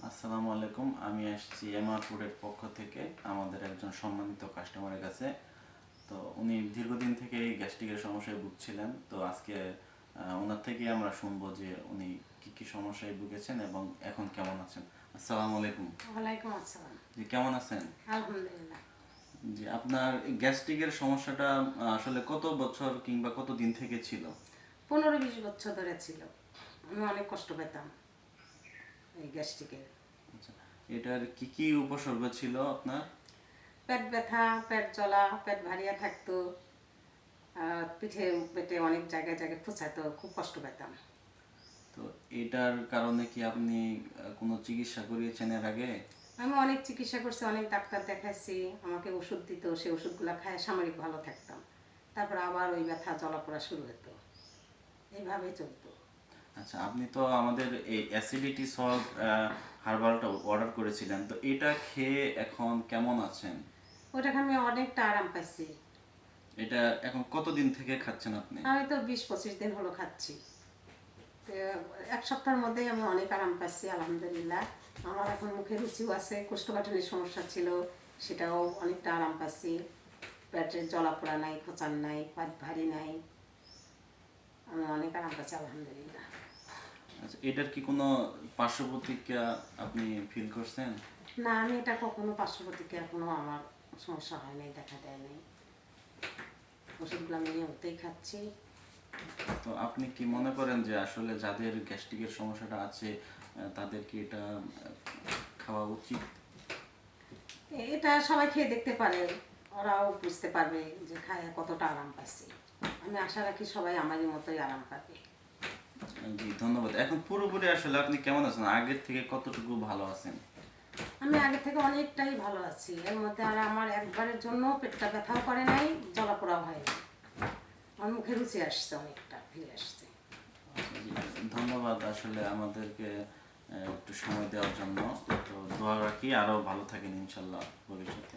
আসসালামু আলাইকুম। আমি আসছি এমআর ফুডের পক্ষ থেকে আমাদের একজন সম্মানিত কাস্টমারের কাছে। তো উনি দীর্ঘদিন থেকে এই গ্যাস্ট্রিকের সমস্যায় ভুগছিলেন। তো আজকে ওনার থেকেই আমরা শুনবো যে উনি কি কি সমস্যায় ভুগেছেন এবং এখন কেমন আছেন। আসসালামু আলাইকুম। ওয়ালাইকুম আসসালাম। জি, কেমন আছেন? আলহামদুলিল্লাহ। জি, আপনার এই গ্যাস্ট্রিকের সমস্যাটা আসলে কত বছর কিংবা কত দিন থেকে ছিল? 15-20 বছর ধরে ছিল। আমি অনেক কষ্ট পেতাম এই গ্যাস্ট্রিকের। আচ্ছা, এটার কি কি উপসর্গ ছিল আপনার? পেট ব্যথা, পেট জ্বলা, পেট ভারিয়া থাকতো, পিঠে পেটে অনেক জায়গায় জায়গায় খুঁচাতো, খুব কষ্ট পেতাম। তো এটার কারণে কি আপনি কোনো চিকিৎসা করিয়েছেন এর আগে? আমি অনেক চিকিৎসা করছি, অনেক ডাক্তার দেখাইছি, আমাকে ওষুধ দিত, সেই ওষুধগুলো খায় সাময়িক ভালো থাকতাম। তারপর আবার ওই ব্যথা জ্বলা পোড়া শুরু হতো, এইভাবেই চলতো। আচ্ছা, আপনি তো আমাদের এই অ্যাসিডিটি সলভ হার্বালটা অর্ডার করেছিলেন, তো এটা খেয়ে এখন কেমন আছেন? ওটা আমি অনেকটা আরাম পাইছি। এটা এখন কতদিন থেকে খাচ্ছেন আপনি? আমি তো 20-25 দিন হলো খাচ্ছি। তো এক সপ্তাহের মধ্যেই আমি অনেক আরাম পাচ্ছি, আলহামদুলিল্লাহ। আমার এখন মুখে রুচিও আছে, কোষ্ঠকাঠিন্যের সমস্যা ছিল, সেটাও অনেকটা আরাম পাচ্ছি। পেটের জ্বলাপোড়া নাই, খোঁচান নাই, পেট ভারী নাই, আমি অনেক আরাম পাচ্ছি, আলহামদুলিল্লাহ। আচ্ছা, এটার কি কোনো পার্শ্ব প্রতিক্রিয়া আপনি ফিল করছেন? না, আমি এটা কখনো পার্শ্ব প্রতিক্রিয়া কোনো আমার সমস্যা হয় নাই, দেখা দেয় নাই। ওষুধগুলো আমি নিয়মিতই খাচ্ছি। তো আপনি কি মনে করেন যে আসলে যাদের গ্যাস্ট্রিকের সমস্যাটা আছে তাদের কি এটা খাওয়া উচিত? এটা সবাই খেয়ে দেখতে পারে, ওরাও বুঝতে পারবে যে খায় কতটা আরাম পাচ্ছি। আমি আশা রাখি সবাই আমারই মতোই আরাম পাবে। জি, ধন্যবাদ। এখন পুরোপুরি আসলে আপনি কেমন আছেন? আগের থেকে কতটুকু ভালো আছেন? আমি আগে থেকে অনেকটাই ভালো আছি। এর মধ্যে আর আমার একবারের জন্য পেটটা ব্যথাও করে নাই, জ্বলাপোড়াও হয় নাই। আমার মুখে রুচি আসছে, অনেকটা ফিরে আসছে। জি, ধন্যবাদ আসলে আমাদেরকে একটু সময় দেওয়ার জন্য। তো দোয়া রাখি আরো ভালো থাকেন ইনশাল্লাহ ভবিষ্যতে।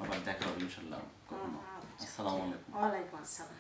আবার দেখা হবে ইনশাল্লাহ কখনো। আচ্ছা, আসসালামু আলাইকুম। ওয়ালাইকুম আসসালাম।